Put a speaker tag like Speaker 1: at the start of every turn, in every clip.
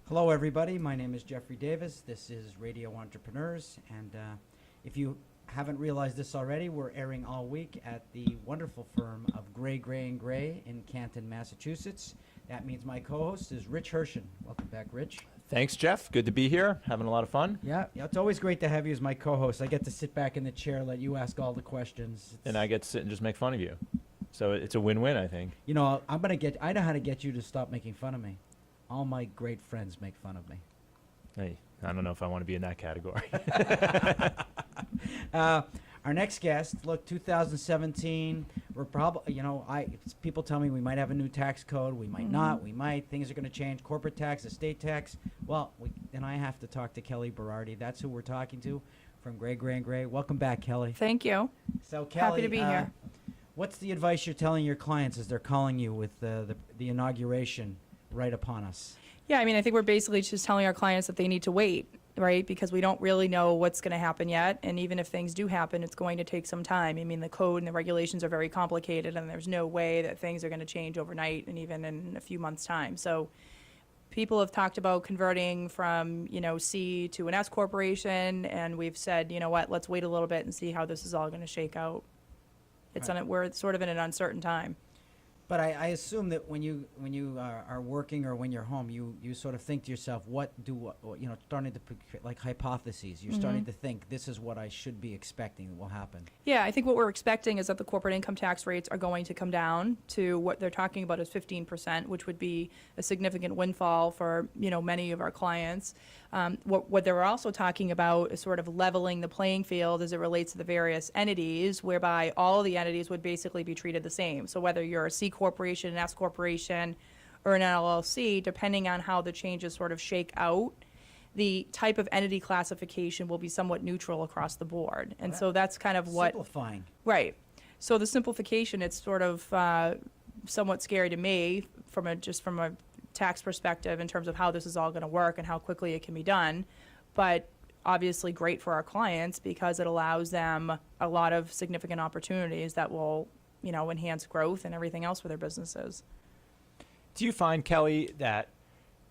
Speaker 1: Hello, everybody. My name is Jeffrey Davis. This is Radio Entrepreneurs. And if you haven't realized this already, we're airing all week at the wonderful firm of Gray, Gray in Canton, Massachusetts. That means my co-host is Rich Hershen. Welcome back, Rich.
Speaker 2: Thanks, Jeff. Good to be here. Having a lot of fun.
Speaker 1: Yeah, it's always great to have you as my co-host. I get to sit back in the chair, let you ask all the questions.
Speaker 2: And I get to sit and just make fun of you. So it's a win-win, I think.
Speaker 1: You know, I know how to get you to stop making fun of me. All my great friends make fun of me.
Speaker 2: Hey, I don't know if I want to be in that category.
Speaker 1: Our next guest, look, 2017, we're probably, people tell me we might have a new tax code. We might not. We might. Things are going to change. Corporate tax, estate tax. Well, then I have to talk to Kelly Berardi. That's who we're talking to from Gray. Welcome back, Kelly.
Speaker 3: Thank you.
Speaker 1: So, Kelly,
Speaker 3: happy to be here.
Speaker 1: What's the advice you're telling your clients as they're calling you with the inauguration right upon us?
Speaker 3: Yeah, I mean, I think we're basically just telling our clients that they need to wait, right? Because we don't really know what's going to happen yet. And even if things do happen, it's going to take some time. I mean, the code and the regulations are very complicated, and there's no way that things are going to change overnight and even in a few months' time. So people have talked about converting from, C to an S corporation, and we've said, you know what, let's wait a little bit and see how this is all going to shake out. We're sort of in an uncertain time.
Speaker 1: But I assume that when you are working or when you're home, you sort of think to yourself, starting to like hypotheses. You're starting to think this is what I should be expecting will happen.
Speaker 3: Yeah, I think what we're expecting is that the corporate income tax rates are going to come down to what they're talking about is 15%, which would be a significant windfall for many of our clients. What they're also talking about is sort of leveling the playing field as it relates to the various entities, whereby all the entities would basically be treated the same. So whether you're a C corporation, an S corporation, or an LLC, depending on how the changes sort of shake out, the type of entity classification will be somewhat neutral across the board. And so that's kind of what...
Speaker 1: Simplifying.
Speaker 3: Right. So the simplification, it's sort of somewhat scary to me from a tax perspective in terms of how this is all going to work and how quickly it can be done. But obviously great for our clients because it allows them a lot of significant opportunities that will enhance growth and everything else for their businesses.
Speaker 2: Do you find, Kelly, that,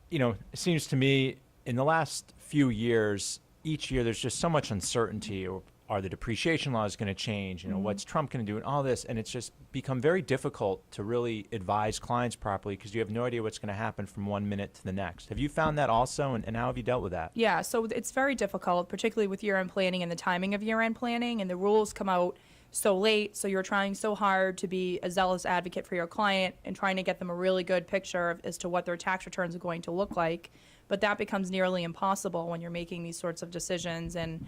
Speaker 2: it seems to me in the last few years, each year there's just so much uncertainty, or are the depreciation laws going to change? What's Trump going to do and all this? And it's just become very difficult to really advise clients properly because you have no idea what's going to happen from one minute to the next. Have you found that also, and how have you dealt with that?
Speaker 3: Yeah, so it's very difficult, particularly with year-end planning and the timing of year-end planning, and the rules come out so late, so you're trying so hard to be a zealous advocate for your client and trying to get them a really good picture as to what their tax returns are going to look like. But that becomes nearly impossible when you're making these sorts of decisions, and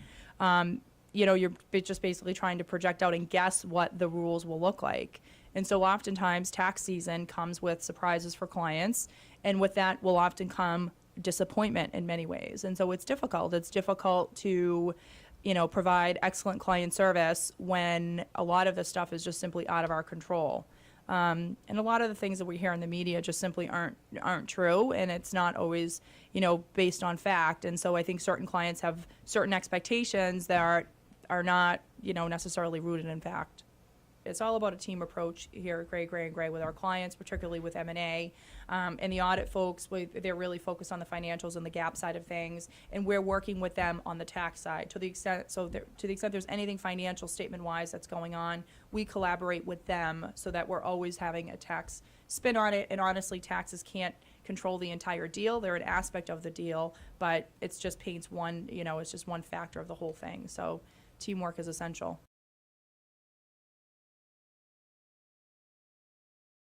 Speaker 3: you're just basically trying to project out and guess what the rules will look like. And so oftentimes tax season comes with surprises for clients, and with that will often come disappointment in many ways. And so it's difficult. It's difficult to provide excellent client service when a lot of this stuff is just simply out of our control. And a lot of the things that we hear in the media just simply aren't true, and it's not always, based on fact. And so I think certain clients have certain expectations that are not, necessarily rooted in fact. It's all about a team approach here at Gray with our clients, particularly with M&A. And the audit folks, they're really focused on the financials and the GAAP side of things, and we're working with them on the tax side. To the extent there's anything financial statement-wise that's going on, we collaborate with them so that we're always having a tax spin on it. And honestly, taxes can't control the entire deal. They're an aspect of the deal, but it's just paints one, it's just one factor of the whole thing. So teamwork is essential.